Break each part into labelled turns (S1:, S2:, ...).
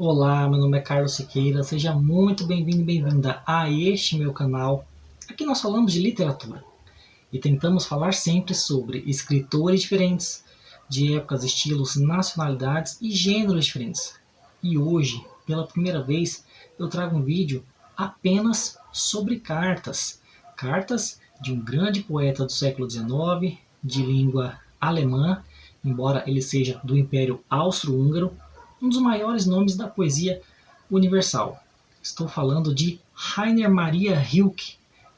S1: Olá, meu nome é Carlos Siqueira, seja muito bem-vindo e bem-vinda a este meu canal. Aqui nós falamos de literatura e tentamos falar sempre sobre escritores diferentes, de épocas, estilos, nacionalidades e gêneros diferentes. E hoje, pela primeira vez, eu trago um vídeo apenas sobre cartas. Cartas de um grande poeta do século XIX, de língua alemã, embora ele seja do Império Austro-Húngaro, um dos maiores nomes da poesia universal. Estou falando de Rainer Maria Rilke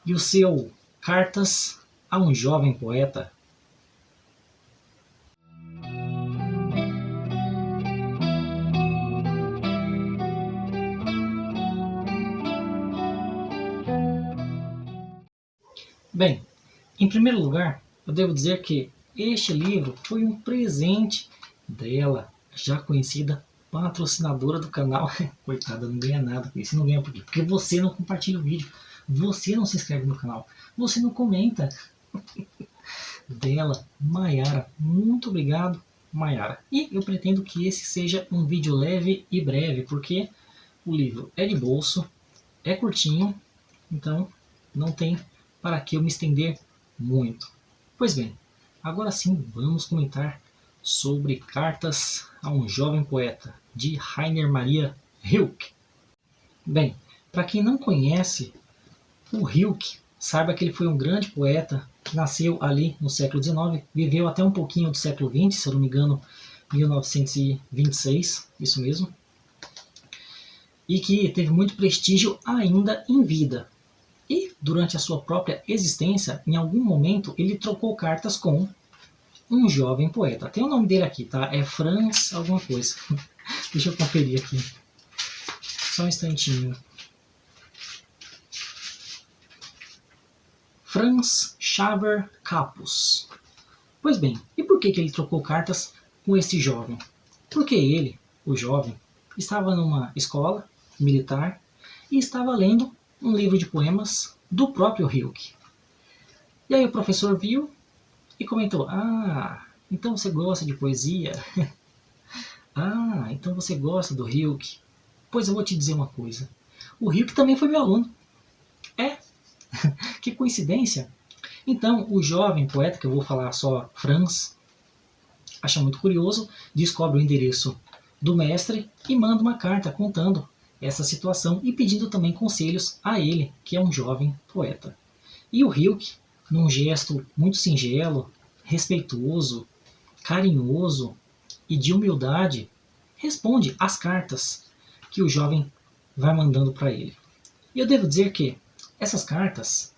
S1: e o seu Cartas a um Jovem Poeta. Bem, em primeiro lugar, eu devo dizer que este livro foi um presente dela, já conhecida patrocinadora do canal. Coitada, não ganha nada com isso. Não ganha por quê? Porque você não compartilha o vídeo, você não se inscreve no canal, você não comenta. Dela, Maiara. Muito obrigado, Maiara. E eu pretendo que esse seja um vídeo leve e breve, porque o livro é de bolso, é curtinho, então não tem para que eu me estender muito. Pois bem, agora sim vamos comentar sobre Cartas a um Jovem Poeta, de Rainer Maria Rilke. Bem, para quem não conhece o Rilke, saiba que ele foi um grande poeta que nasceu ali no século XIX, viveu até um pouquinho do século XX, se eu não me engano, 1926, isso mesmo, e que teve muito prestígio ainda em vida. E durante a sua própria existência, em algum momento, ele trocou cartas com um jovem poeta. Tem o nome dele aqui, tá? É Franz alguma coisa. Deixa eu conferir aqui. Só um instantinho. Franz Xaver Capus. Pois bem, e por que ele trocou cartas com esse jovem? Porque ele, o jovem, estava numa escola militar e estava lendo um livro de poemas do próprio Rilke. E aí o professor viu e comentou: "Ah, então você gosta de poesia? Ah, então você gosta do Rilke? Pois eu vou te dizer uma coisa. O Rilke também foi meu aluno." É, que coincidência. Então, o jovem poeta, que eu vou falar só Franz, acha muito curioso, descobre o endereço do mestre e manda uma carta contando essa situação e pedindo também conselhos a ele, que é um jovem poeta. E o Rilke, num gesto muito singelo, respeitoso, carinhoso e de humildade, responde às cartas que o jovem vai mandando para ele. E eu devo dizer que essas cartas,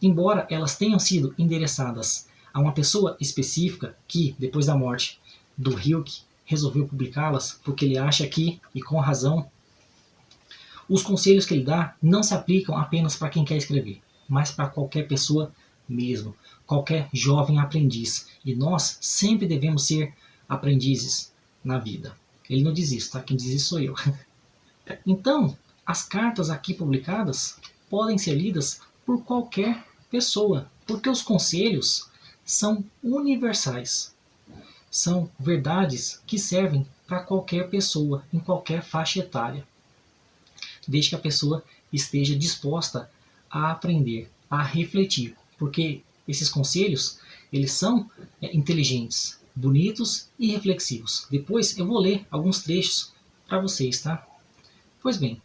S1: embora elas tenham sido endereçadas a uma pessoa específica que, depois da morte do Rilke, resolveu publicá-las porque ele acha que, e com razão, os conselhos que ele dá não se aplicam apenas para quem quer escrever, mas para qualquer pessoa mesmo, qualquer jovem aprendiz. E nós sempre devemos ser aprendizes na vida. Ele não diz isso, tá? Quem diz isso sou eu. Então, as cartas aqui publicadas podem ser lidas por qualquer pessoa, porque os conselhos são universais. São verdades que servem para qualquer pessoa, em qualquer faixa etária, desde que a pessoa esteja disposta a aprender, a refletir, porque esses conselhos, eles são inteligentes, bonitos e reflexivos. Depois eu vou ler alguns trechos para vocês, tá? Pois bem,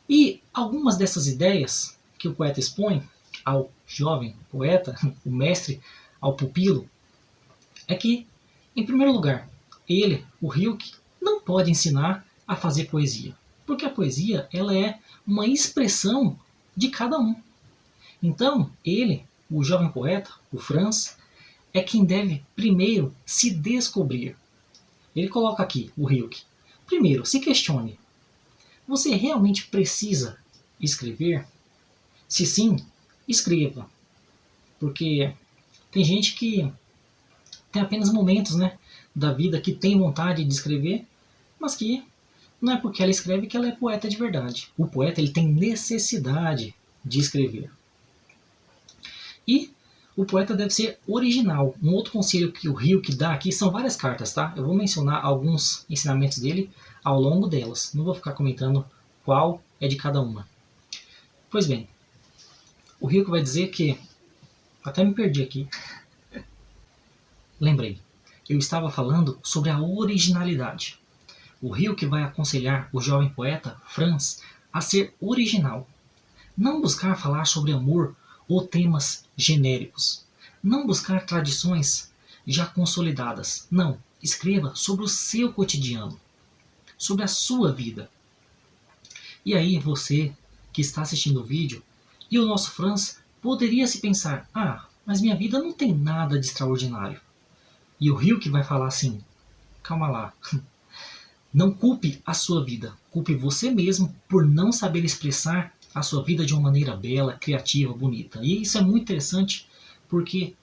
S1: e algumas dessas ideias que o poeta expõe ao jovem poeta, o mestre, ao pupilo, é que, em primeiro lugar, ele, o Rilke, não pode ensinar a fazer poesia, porque a poesia ela é uma expressão de cada um. Então, ele, o jovem poeta, o Franz, é quem deve primeiro se descobrir. Ele coloca aqui, o Rilke, primeiro, se questione. Você realmente precisa escrever? Se sim, escreva. Porque tem gente que tem apenas momentos, né, da vida que tem vontade de escrever, mas que não é porque ela escreve que ela é poeta de verdade. O poeta ele tem necessidade de escrever. E O poeta deve ser original. Um outro conselho que o Rilke dá aqui são várias cartas, tá? Eu vou mencionar alguns ensinamentos dele ao longo delas. Não vou ficar comentando qual é de cada uma. Pois bem, o Rilke vai dizer que... Até me perdi aqui. Lembrei. Eu estava falando sobre a originalidade. O Rilke vai aconselhar o jovem poeta Franz a ser original. Não buscar falar sobre amor ou temas genéricos. Não buscar tradições já consolidadas. Não. Escreva sobre o seu cotidiano, sobre a sua vida. E aí você que está assistindo o vídeo e o nosso Franz poderia se pensar: ah, mas minha vida não tem nada de extraordinário. E o Rilke vai falar assim: calma lá. Não culpe a sua vida. Culpe você mesmo por não saber expressar a sua vida de uma maneira bela, criativa, bonita. E isso é muito interessante porque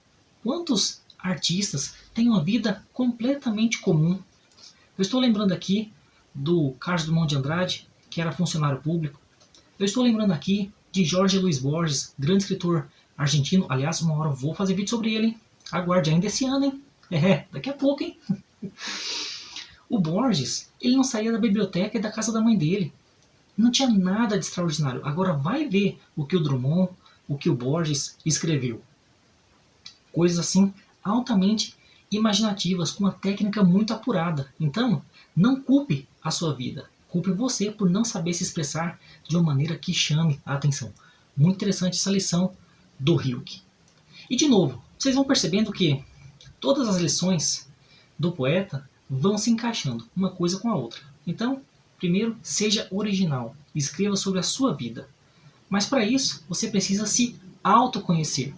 S1: quantos artistas têm uma vida completamente comum? Eu estou lembrando aqui do Carlos Drummond de Andrade, que era funcionário público. Eu estou lembrando aqui de Jorge Luis Borges, grande escritor argentino. Aliás, uma hora eu vou fazer vídeo sobre ele, hein? Aguarde ainda esse ano, hein? Daqui a pouco, hein? O Borges, ele não saía da biblioteca e da casa da mãe dele. Não tinha nada de extraordinário. Agora vai ver o que o Drummond, o que o Borges escreveu. Coisas assim altamente imaginativas, com uma técnica muito apurada. Então, não culpe a sua vida. Culpe você por não saber se expressar de uma maneira que chame a atenção. Muito interessante essa lição do Rilke. E de novo, vocês vão percebendo que todas as lições do poeta vão se encaixando uma coisa com a outra. Então, primeiro, seja original. Escreva sobre a sua vida. Mas para isso, você precisa se autoconhecer.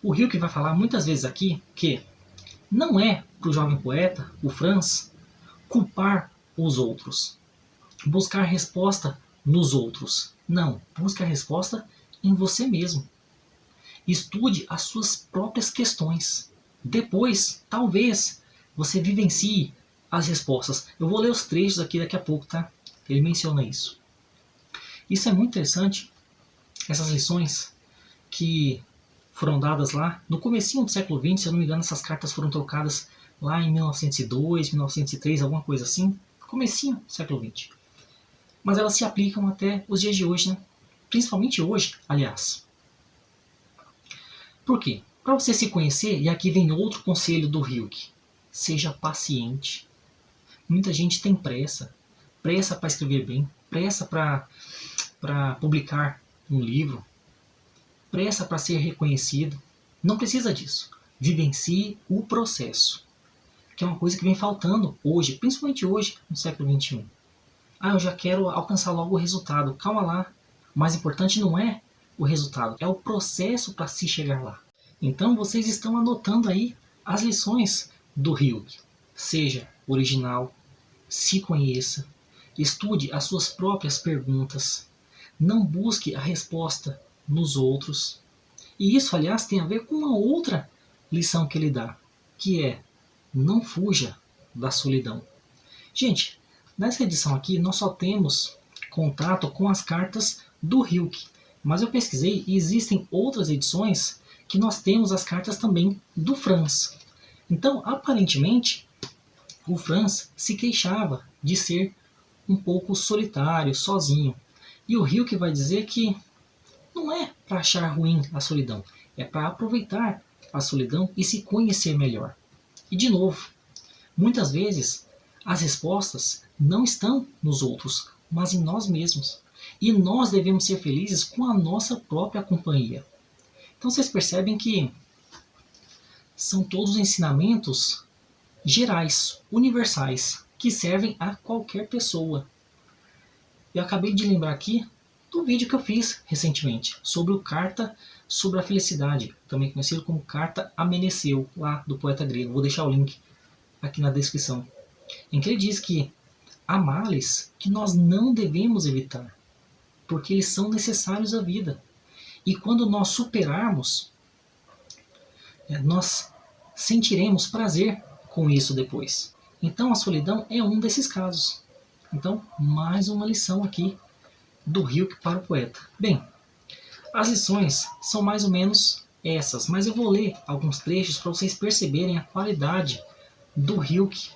S1: O Rilke vai falar muitas vezes aqui que não é para o jovem poeta, o Franz, culpar os outros. Buscar resposta nos outros. Não, busque a resposta em você mesmo. Estude as suas próprias questões. Depois, talvez, você vivencie as respostas. Eu vou ler os trechos aqui daqui a pouco, tá? Ele menciona isso. Isso é muito interessante, essas lições que foram dadas lá no comecinho do século XX, se eu não me engano, essas cartas foram trocadas lá em 1902, 1903, alguma coisa assim. Comecinho do século XX. Mas elas se aplicam até os dias de hoje, né? Principalmente hoje, aliás. Por quê? Para você se conhecer, e aqui vem outro conselho do Rilke. Seja paciente. Muita gente tem pressa. Pressa para escrever bem. Pressa para publicar um livro. Pressa para ser reconhecido. Não precisa disso. Vivencie o processo. Que é uma coisa que vem faltando hoje, principalmente hoje, no século XXI. Ah, eu já quero alcançar logo o resultado. Calma lá. O mais importante não é o resultado, é o processo para se chegar lá. Então vocês estão anotando aí as lições do Rilke. Seja original, se conheça, estude as suas próprias perguntas, não busque a resposta nos outros. E isso, aliás, tem a ver com uma outra lição que ele dá, que é: não fuja da solidão. Gente, nessa edição aqui nós só temos contato com as cartas do Rilke, mas eu pesquisei e existem outras edições que nós temos as cartas também do Franz. Então, aparentemente, o Franz se queixava de ser um pouco solitário, sozinho. E o Rilke vai dizer que não é para achar ruim a solidão, é para aproveitar a solidão e se conhecer melhor. E de novo, muitas vezes as respostas não estão nos outros, mas em nós mesmos. E nós devemos ser felizes com a nossa própria companhia. Então vocês percebem que são todos ensinamentos gerais, universais, que servem a qualquer pessoa. Eu acabei de lembrar aqui do vídeo que eu fiz recentemente sobre o Carta sobre a Felicidade, também conhecido como Carta a Meneceu, lá do poeta grego. Vou deixar o link aqui na descrição. Em que ele diz que há males que nós não devemos evitar, porque eles são necessários à vida. E quando nós superarmos, nós sentiremos prazer com isso depois. Então a solidão é um desses casos. Então, mais uma lição aqui do Rilke para o poeta. Bem, as lições são mais ou menos essas, mas eu vou ler alguns trechos para vocês perceberem a qualidade do Hilke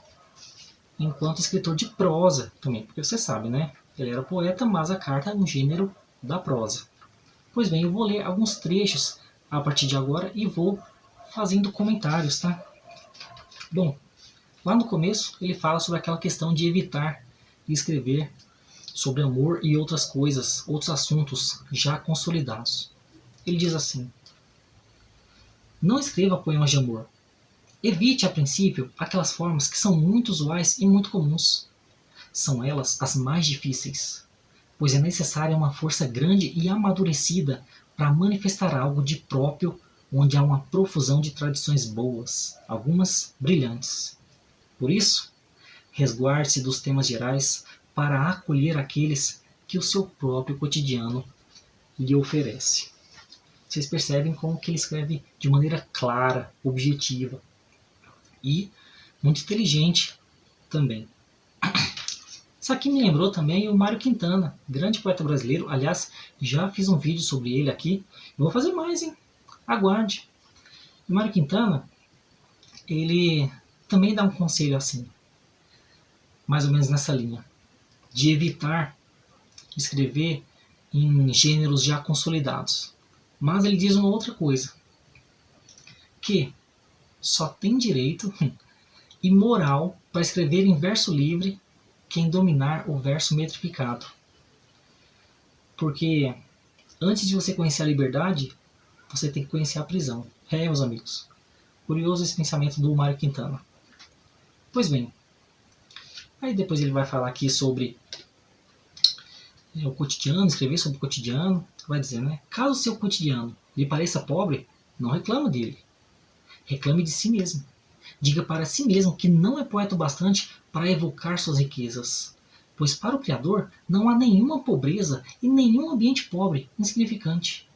S1: enquanto escritor de prosa também, porque você sabe, né? Ele era poeta, mas a carta é um gênero da prosa. Pois bem, eu vou ler alguns trechos a partir de agora e vou fazendo comentários, tá? Bom, lá no começo ele fala sobre aquela questão de evitar escrever sobre amor e outras coisas, outros assuntos já consolidados. Ele diz assim: não escreva poemas de amor. Evite, a princípio, aquelas formas que são muito usuais e muito comuns. São elas as mais difíceis, pois é necessária uma força grande e amadurecida para manifestar algo de próprio, onde há uma profusão de tradições boas, algumas brilhantes. Por isso, resguarde-se dos temas gerais para acolher aqueles que o seu próprio cotidiano lhe oferece. Vocês percebem como que ele escreve de maneira clara, objetiva e muito inteligente também. Isso aqui me lembrou também o Mário Quintana, grande poeta brasileiro. Aliás, já fiz um vídeo sobre ele aqui. Eu vou fazer mais, hein? Aguarde. O Mário Quintana, ele também dá um conselho assim, mais ou menos nessa linha, de evitar escrever em gêneros já consolidados. Mas ele diz uma outra coisa, que só tem direito e moral para escrever em verso livre quem dominar o verso metrificado. Porque antes de você conhecer a liberdade, você tem que conhecer a prisão. Meus amigos. Curioso esse pensamento do Mário Quintana. Pois bem, aí depois ele vai falar aqui sobre o cotidiano, escrever sobre o cotidiano. Vai dizer, né? Caso o seu cotidiano lhe pareça pobre, não reclama dele. Reclame de si mesmo. Diga para si mesmo que não é poeta o bastante para evocar suas riquezas. Pois para o Criador não há nenhuma pobreza e nenhum ambiente pobre insignificante.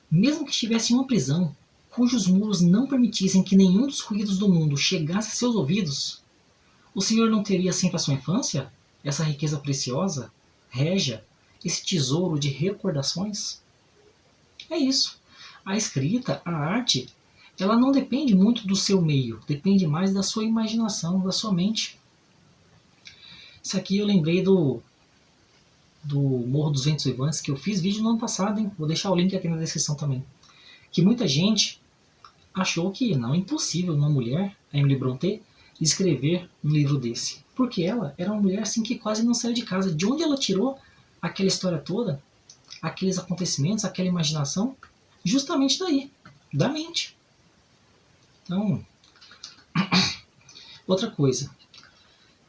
S1: Mesmo que estivesse em uma prisão, cujos muros não permitissem que nenhum dos ruídos do mundo chegasse a seus ouvidos, o Senhor não teria sempre a sua infância, essa riqueza preciosa, régia, esse tesouro de recordações? É isso. A escrita, a arte, ela não depende muito do seu meio, depende mais da sua imaginação, da sua mente. Isso aqui eu lembrei do Morro dos Ventos Uivantes, que eu fiz vídeo no ano passado, hein? Vou deixar o link aqui na descrição também. Que muita gente achou que não é impossível uma mulher, a Emily Brontë, escrever um livro desse. Porque ela era uma mulher assim que quase não saiu de casa. De onde ela tirou aquela história toda, aqueles acontecimentos, aquela imaginação? Justamente daí, da mente. Então, outra coisa,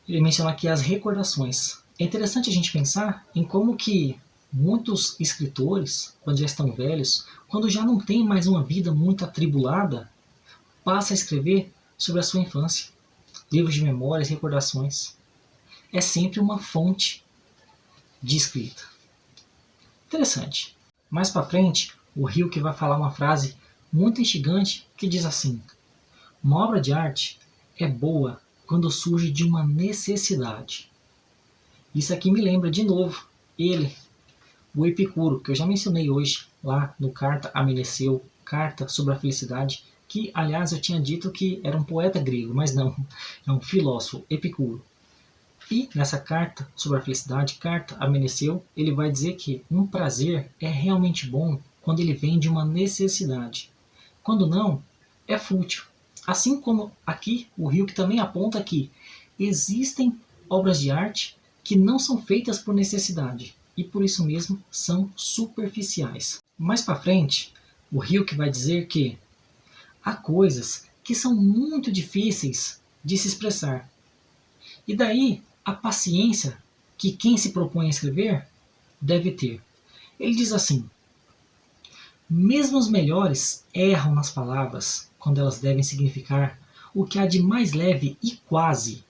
S1: ele menciona aqui as recordações. É interessante a gente pensar em como que muitos escritores, quando já estão velhos, quando já não tem mais uma vida muito atribulada, passa a escrever sobre a sua infância. Livros de memórias, recordações. É sempre uma fonte de escrita. Interessante. Mais para frente, o Hilke vai falar uma frase muito instigante que diz assim: uma obra de arte é boa quando surge de uma necessidade. Isso aqui me lembra de novo ele, o Epicuro, que eu já mencionei hoje lá no Carta a Meneceu, Carta sobre a Felicidade, que aliás eu tinha dito que era um poeta grego, mas não, é um filósofo, Epicuro. E nessa carta sobre a felicidade, Carta a Meneceu, ele vai dizer que um prazer é realmente bom quando ele vem de uma necessidade. Quando não, é fútil. Assim como aqui o Hilke também aponta que existem obras de arte que não são feitas por necessidade e por isso mesmo são superficiais. Mais para frente, o Hilke vai dizer que há coisas que são muito difíceis de se expressar. E daí a paciência que quem se propõe a escrever deve ter. Ele diz assim: mesmo os melhores erram nas palavras quando elas devem significar o que há de mais leve e quase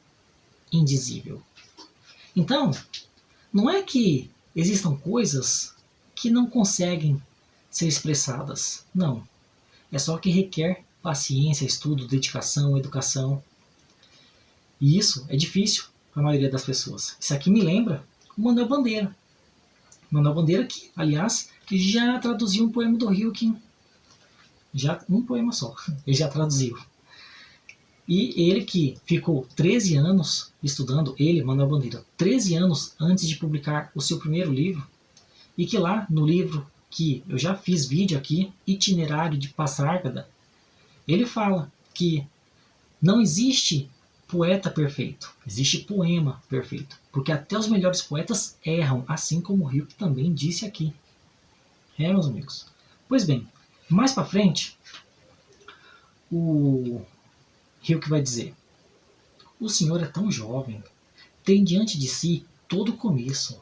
S1: indizível. Então, não é que existam coisas que não conseguem ser expressadas. Não. É só que requer paciência, estudo, dedicação, educação. E isso é difícil para a maioria das pessoas. Isso aqui me lembra o Manuel Bandeira. Manuel Bandeira que, aliás, que já traduziu um poema do Hilke. Já um poema só, ele já traduziu. E ele que ficou 13 anos estudando, ele, Manuel Bandeira, 13 anos antes de publicar o seu primeiro livro, e que lá no livro que eu já fiz vídeo aqui, Itinerário de Passárgada, ele fala que não existe poeta perfeito, existe poema perfeito, porque até os melhores poetas erram, assim como o Hilke também disse aqui. Meus amigos. Pois bem, mais para frente, o Hilke vai dizer: o senhor é tão jovem, tem diante de si todo o começo,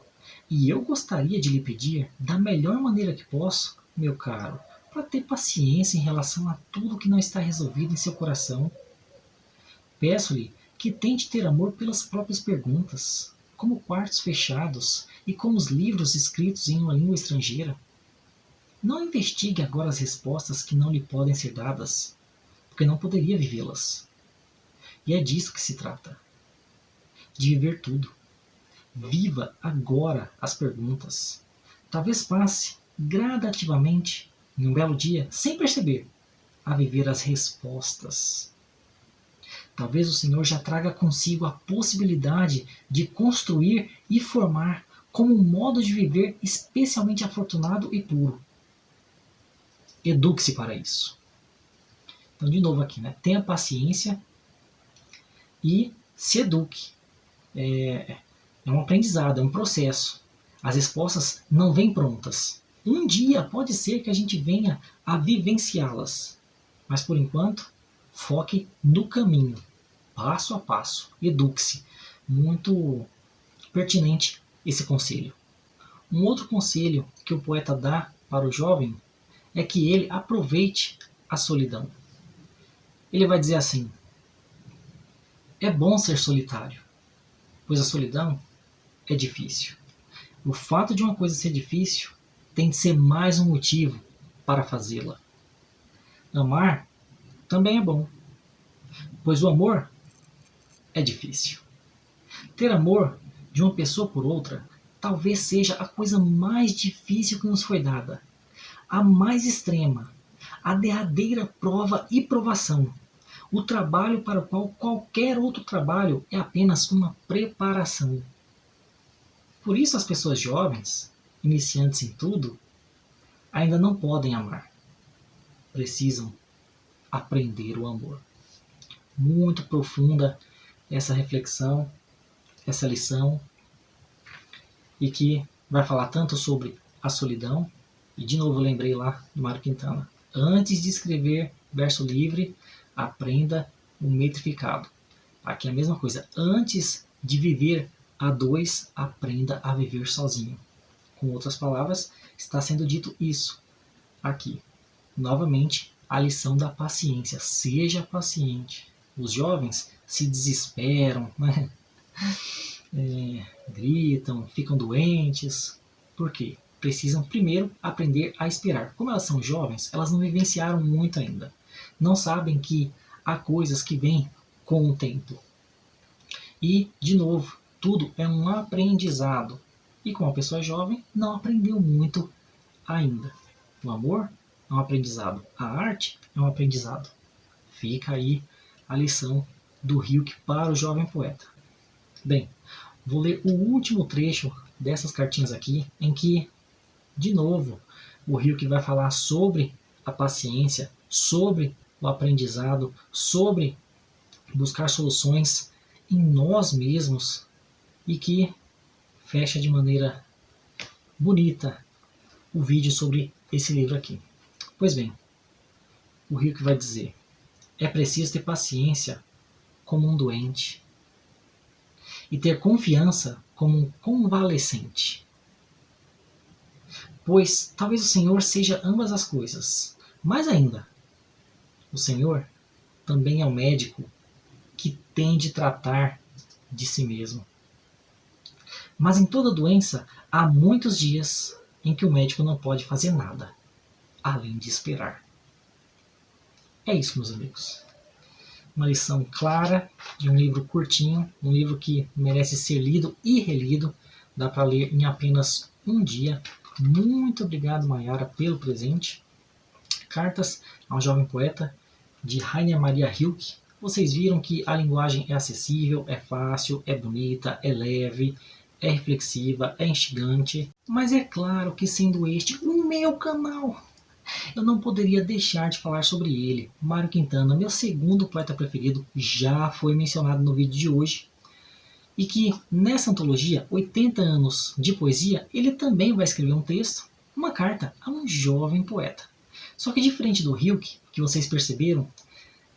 S1: e eu gostaria de lhe pedir, da melhor maneira que posso, meu caro, para ter paciência em relação a tudo que não está resolvido em seu coração. Peço-lhe que tente ter amor pelas próprias perguntas, como quartos fechados e como os livros escritos em uma língua estrangeira. Não investigue agora as respostas que não lhe podem ser dadas, porque não poderia vivê-las. E é disso que se trata. De viver tudo. Viva agora as perguntas. Talvez passe, gradativamente, em um belo dia, sem perceber, a viver as respostas. Talvez o Senhor já traga consigo a possibilidade de construir e formar como um modo de viver especialmente afortunado e puro. Eduque-se para isso. Então, de novo aqui, né? Tenha paciência e se eduque. É um aprendizado, é um processo. As respostas não vêm prontas. Um dia pode ser que a gente venha a vivenciá-las. Mas, por enquanto, foque no caminho, passo a passo. Eduque-se. Muito pertinente esse conselho. Um outro conselho que o poeta dá para o jovem é que ele aproveite a solidão. Ele vai dizer assim: é bom ser solitário, pois a solidão é difícil. O fato de uma coisa ser difícil tem de ser mais um motivo para fazê-la. Amar também é bom, pois o amor é difícil. Ter amor de uma pessoa por outra talvez seja a coisa mais difícil que nos foi dada, a mais extrema, a derradeira prova e provação, o trabalho para o qual qualquer outro trabalho é apenas uma preparação. Por isso as pessoas jovens, iniciantes em tudo, ainda não podem amar. Precisam aprender o amor. Muito profunda essa reflexão, essa lição, e que vai falar tanto sobre a solidão, e de novo eu lembrei lá do Mário Quintana. Antes de escrever verso livre, aprenda o metrificado. Aqui é a mesma coisa. Antes de viver a dois, aprenda a viver sozinho. Com outras palavras, está sendo dito isso aqui. Novamente, a lição da paciência. Seja paciente. Os jovens se desesperam, né? Gritam, ficam doentes. Por quê? Precisam primeiro aprender a esperar. Como elas são jovens, elas não vivenciaram muito ainda. Não sabem que há coisas que vêm com o tempo. E, de novo, tudo é um aprendizado. E como a pessoa é jovem, não aprendeu muito ainda. O amor é um aprendizado. A arte é um aprendizado. Fica aí a lição do Hilke para o jovem poeta. Bem, vou ler o último trecho dessas cartinhas aqui, em que, de novo, o Hilke vai falar sobre a paciência, sobre o aprendizado, sobre buscar soluções em nós mesmos, e que fecha de maneira bonita o vídeo sobre esse livro aqui. Pois bem, o Hilke vai dizer: é preciso ter paciência como um doente e ter confiança como um convalescente. Pois talvez o Senhor seja ambas as coisas. Mais ainda, o Senhor também é o médico que tem de tratar de si mesmo. Mas em toda doença há muitos dias em que o médico não pode fazer nada, além de esperar. É isso, meus amigos. Uma lição clara de um livro curtinho, um livro que merece ser lido e relido. Dá para ler em apenas um dia. Muito obrigado, Mayara, pelo presente. Cartas a um Jovem Poeta, de Rainer Maria Rilke. Vocês viram que a linguagem é acessível, é fácil, é bonita, é leve, é reflexiva, é instigante. Mas é claro que, sendo este o meu canal, eu não poderia deixar de falar sobre ele. Mário Quintana, meu segundo poeta preferido, já foi mencionado no vídeo de hoje. E que nessa antologia, 80 anos de poesia, ele também vai escrever um texto, uma carta a um jovem poeta. Só que diferente do Rilke, que vocês perceberam,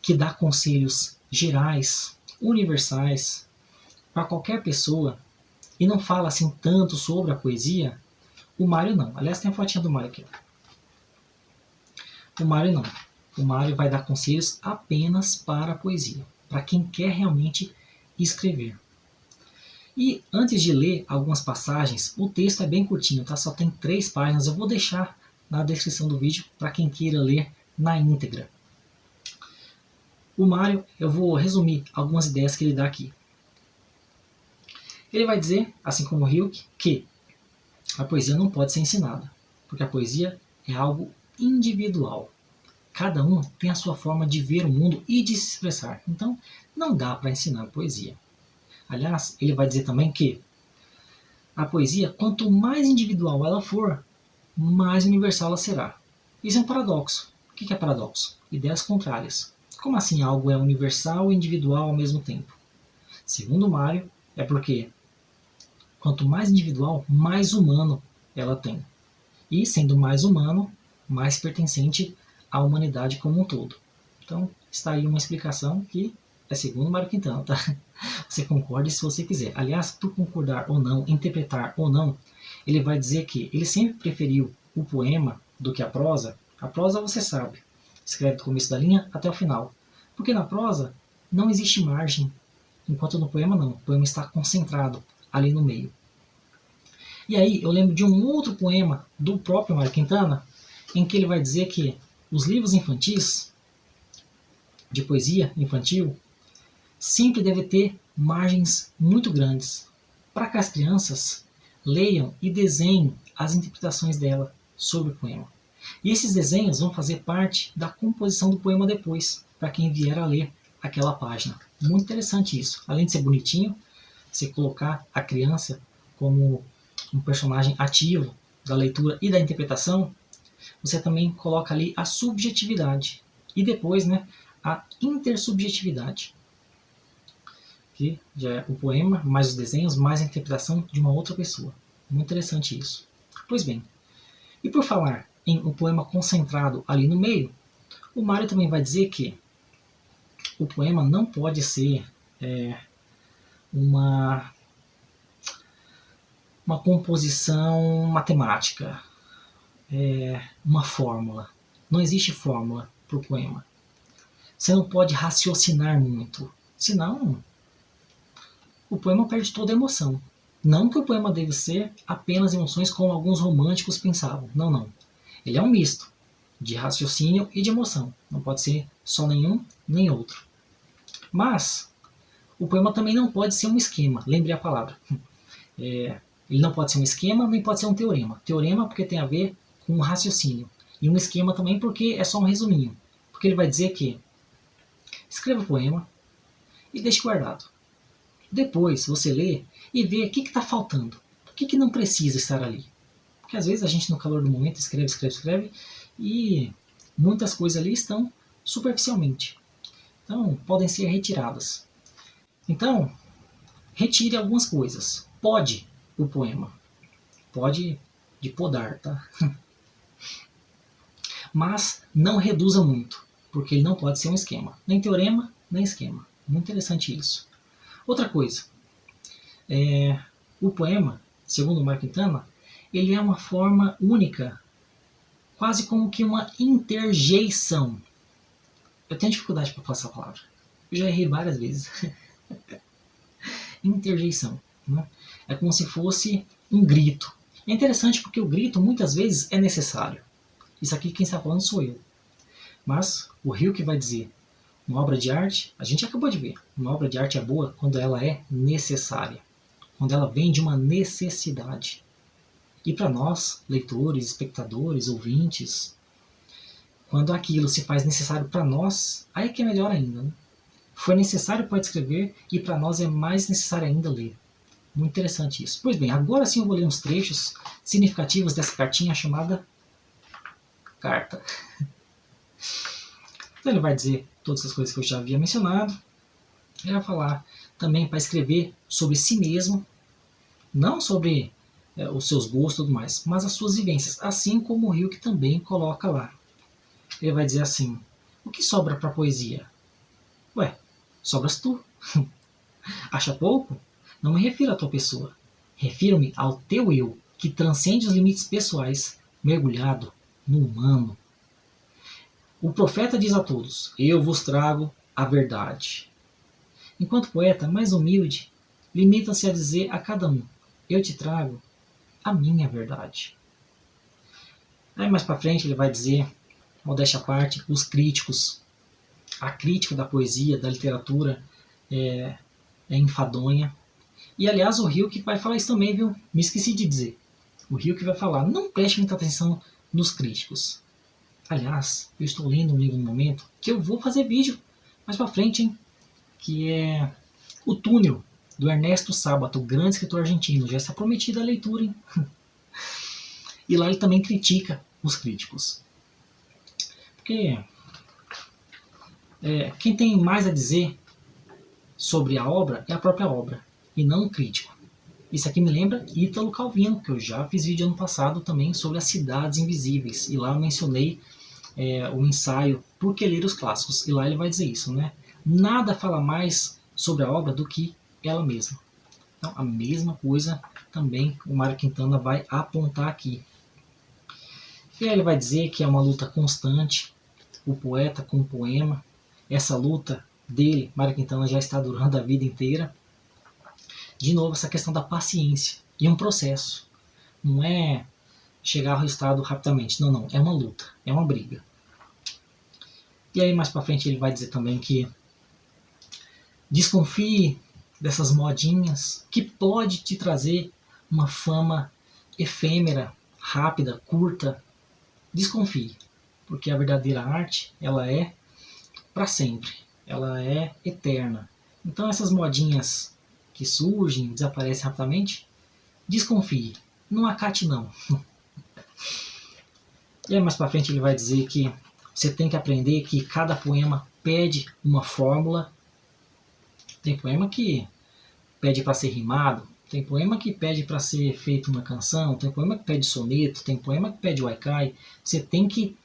S1: que dá conselhos gerais, universais, para qualquer pessoa, e não fala assim tanto sobre a poesia, o Mário não. Aliás, tem a fotinha do Mário aqui. O Mário não. O Mário vai dar conselhos apenas para a poesia, para quem quer realmente escrever. E antes de ler algumas passagens, o texto é bem curtinho, tá? Só tem 3 páginas. Eu vou deixar na descrição do vídeo para quem queira ler na íntegra. O Mário, eu vou resumir algumas ideias que ele dá aqui. Ele vai dizer, assim como o Rilke, que a poesia não pode ser ensinada, porque a poesia é algo individual. Cada um tem a sua forma de ver o mundo e de se expressar. Então, não dá para ensinar poesia. Aliás, ele vai dizer também que a poesia, quanto mais individual ela for, mais universal ela será. Isso é um paradoxo. O que é paradoxo? Ideias contrárias. Como assim algo é universal e individual ao mesmo tempo? Segundo Mário, é porque quanto mais individual, mais humano ela tem. E sendo mais humano, mais pertencente à humanidade como um todo. Então, está aí uma explicação que é segundo Mário Quintana, tá? Você concorde se você quiser. Aliás, por concordar ou não, interpretar ou não, ele vai dizer que ele sempre preferiu o poema do que a prosa. A prosa você sabe, escreve do começo da linha até o final. Porque na prosa não existe margem, enquanto no poema não. O poema está concentrado ali no meio. E aí eu lembro de um outro poema do próprio Mário Quintana, em que ele vai dizer que os livros infantis, de poesia infantil, sempre deve ter margens muito grandes, para que as crianças leiam e desenhem as interpretações dela sobre o poema. E esses desenhos vão fazer parte da composição do poema depois, para quem vier a ler aquela página. Muito interessante isso. Além de ser bonitinho, você colocar a criança como um personagem ativo da leitura e da interpretação, você também coloca ali a subjetividade. E depois, né, a intersubjetividade, que já é o poema, mais os desenhos, mais a interpretação de uma outra pessoa. Muito interessante isso. Pois bem, e por falar em um poema concentrado ali no meio, o Mário também vai dizer que o poema não pode ser uma composição matemática, uma fórmula. Não existe fórmula para o poema. Você não pode raciocinar muito, senão o poema perde toda a emoção. Não que o poema deve ser apenas emoções como alguns românticos pensavam. Não, não. Ele é um misto de raciocínio e de emoção. Não pode ser só nenhum nem outro. Mas o poema também não pode ser um esquema. Lembre a palavra. Ele não pode ser um esquema, nem pode ser um teorema. Teorema porque tem a ver com um raciocínio. E um esquema também porque é só um resuminho. Porque ele vai dizer que escreva o poema e deixe guardado. Depois você lê e vê o que está faltando. O que não precisa estar ali. Porque às vezes a gente no calor do momento escreve e muitas coisas ali estão superficialmente. Então podem ser retiradas. Então, retire algumas coisas. Pode o poema. Pode de podar, tá? Mas não reduza muito, porque ele não pode ser um esquema. Nem teorema, nem esquema. Muito interessante isso. Outra coisa, o poema, segundo Mário Quintana, ele é uma forma única, quase como que uma interjeição. Eu tenho dificuldade para falar essa palavra. Eu já errei várias vezes. Interjeição. Né? É como se fosse um grito. É interessante porque o grito muitas vezes é necessário. Isso aqui quem está falando sou eu. Mas o Rilke vai dizer, uma obra de arte, a gente acabou de ver, uma obra de arte é boa quando ela é necessária. Quando ela vem de uma necessidade. E para nós, leitores, espectadores, ouvintes, Quando aquilo se faz necessário para nós, aí que é melhor ainda, né? Foi necessário para escrever e para nós é mais necessário ainda ler. Muito interessante isso. Pois bem, agora sim eu vou ler uns trechos significativos dessa cartinha chamada Carta. Então ele vai dizer todas as coisas que eu já havia mencionado. Ele vai falar também para escrever sobre si mesmo, não sobre os seus gostos e tudo mais, mas as suas vivências, assim como o Hilke também coloca lá. Ele vai dizer assim: o que sobra para a poesia? Ué, sobras tu. Acha pouco? Não me refiro à tua pessoa. Refiro-me ao teu eu, que transcende os limites pessoais, mergulhado no humano. O profeta diz a todos: eu vos trago a verdade. Enquanto poeta mais humilde, limita-se a dizer a cada um: eu te trago a minha verdade. Aí mais para frente ele vai dizer, modéstia à parte, os críticos, a crítica da poesia, da literatura é enfadonha. E aliás o Hilke vai falar isso também, viu? Me esqueci de dizer. O Hilke vai falar: não preste muita atenção nos críticos. Aliás, eu estou lendo um livro no momento que eu vou fazer vídeo mais para frente, hein? Que é O Túnel, do Ernesto Sábato, o grande escritor argentino. Já está prometida a leitura, hein? E lá ele também critica os críticos. Porque quem tem mais a dizer sobre a obra é a própria obra, e não o crítico. Isso aqui me lembra Ítalo Calvino, que eu já fiz vídeo ano passado também sobre as cidades invisíveis. E lá eu mencionei o ensaio Por que ler os clássicos. E lá ele vai dizer isso, né? Nada fala mais sobre a obra do que ela mesma. Então, a mesma coisa também o Mário Quintana vai apontar aqui. E aí ele vai dizer que é uma luta constante, o poeta com o poema. Essa luta dele, Mário Quintana, já está durando a vida inteira. De novo, essa questão da paciência. E um processo. Não é chegar ao resultado rapidamente. Não, não. É uma luta. É uma briga. E aí mais pra frente ele vai dizer também que desconfie dessas modinhas que pode te trazer uma fama efêmera, rápida, curta. Desconfie. Porque a verdadeira arte, ela é para sempre. Ela é eterna. Então essas modinhas que surgem, desaparecem rapidamente, desconfie. Não acate não. E aí mais pra frente ele vai dizer que você tem que aprender que cada poema pede uma fórmula. Tem poema que pede para ser rimado, tem poema que pede para ser feito uma canção, tem poema que pede soneto, tem poema que pede haikai. Você tem que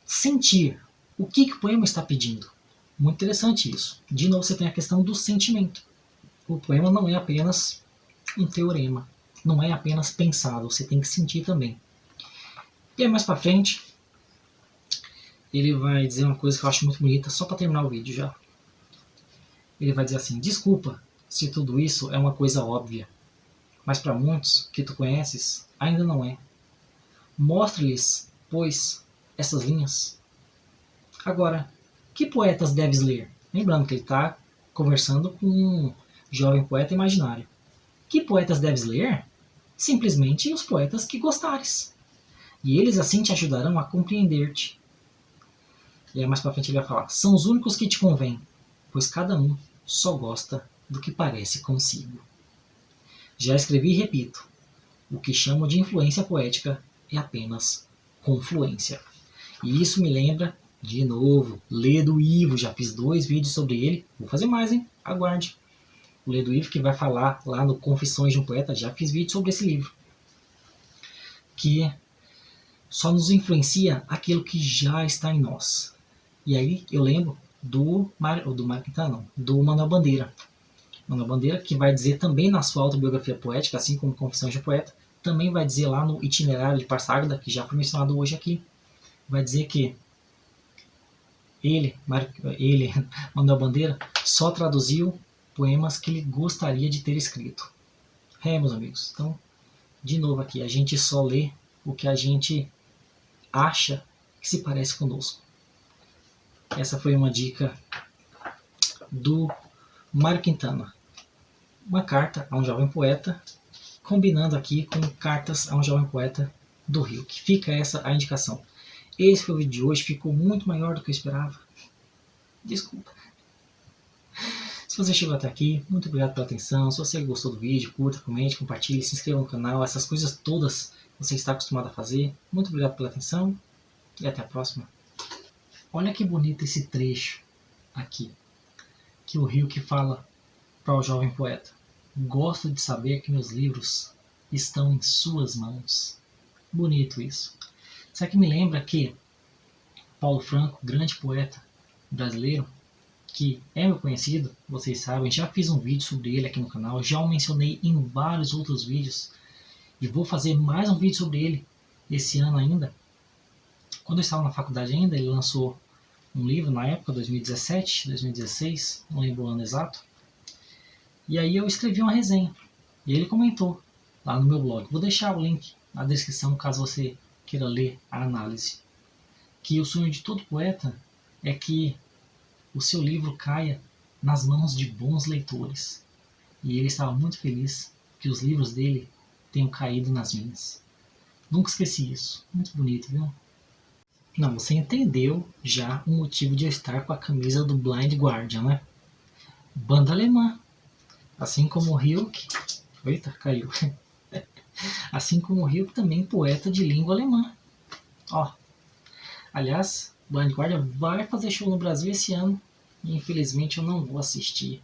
S1: sentir o que o poema está pedindo. Muito interessante isso. De novo você tem a questão do sentimento. O poema não é apenas um teorema, não é apenas pensado, você tem que sentir também. E aí mais pra frente, ele vai dizer uma coisa que eu acho muito bonita, só para terminar o vídeo já. Ele vai dizer assim: desculpa se tudo isso é uma coisa óbvia, mas para muitos que tu conheces, ainda não é. Mostre-lhes, pois, essas linhas. Agora, que poetas deves ler? Lembrando que ele está conversando com um jovem poeta imaginário. Que poetas deves ler? Simplesmente os poetas que gostares. E eles assim te ajudarão a compreender-te. E aí mais pra frente ele vai falar: são os únicos que te convêm, pois cada um só gosta do que parece consigo. Já escrevi e repito, o que chamo de influência poética é apenas confluência. E isso me lembra, de novo, Ledo Ivo. Já fiz 2 vídeos sobre ele, vou fazer mais, hein? Aguarde. O Ledo Ivo que vai falar lá no Confissões de um Poeta, já fiz vídeo sobre esse livro. Que só nos influencia aquilo que já está em nós. E aí eu lembro do Manuel Bandeira. Manuel Bandeira, que vai dizer também na sua autobiografia poética, assim como Confissões de um Poeta, também vai dizer lá no Itinerário de Parsagda, que já foi mencionado hoje aqui, vai dizer que ele, Manuel Bandeira, só traduziu poemas que ele gostaria de ter escrito. Meus amigos, então, de novo aqui, a gente só lê o que a gente acha que se parece conosco. Essa foi uma dica do Mário Quintana. Uma carta a um jovem poeta, combinando aqui com cartas a um jovem poeta do Rio. Que fica essa a indicação. Esse foi o vídeo de hoje, ficou muito maior do que eu esperava. Desculpa. Se você chegou até aqui, muito obrigado pela atenção. Se você gostou do vídeo, curta, comente, compartilhe, se inscreva no canal. Essas coisas todas você está acostumado a fazer. Muito obrigado pela atenção e até a próxima. Olha que bonito esse trecho aqui, que o Rilke fala para o jovem poeta. Gosto de saber que meus livros estão em suas mãos. Bonito isso. Isso aqui me lembra que Paulo Franco, grande poeta brasileiro, que é meu conhecido, vocês sabem, já fiz um vídeo sobre ele aqui no canal, já o mencionei em vários outros vídeos e vou fazer mais um vídeo sobre ele esse ano ainda. Quando eu estava na faculdade ainda, ele lançou um livro na época, 2017, 2016, não lembro o ano exato, e aí eu escrevi uma resenha e ele comentou lá no meu blog. Vou deixar o link na descrição caso você queira ler a análise. Que o sonho de todo poeta é que o seu livro caia nas mãos de bons leitores. E ele estava muito feliz que os livros dele tenham caído nas minhas. Nunca esqueci isso. Muito bonito, viu? Não, você entendeu já o motivo de eu estar com a camisa do Blind Guardian, né? Banda alemã. Assim como o Rilke... Eita, caiu. Assim como o Rilke, também poeta de língua alemã. Ó. Aliás, Blind Guardian vai fazer show no Brasil esse ano. E infelizmente eu não vou assistir.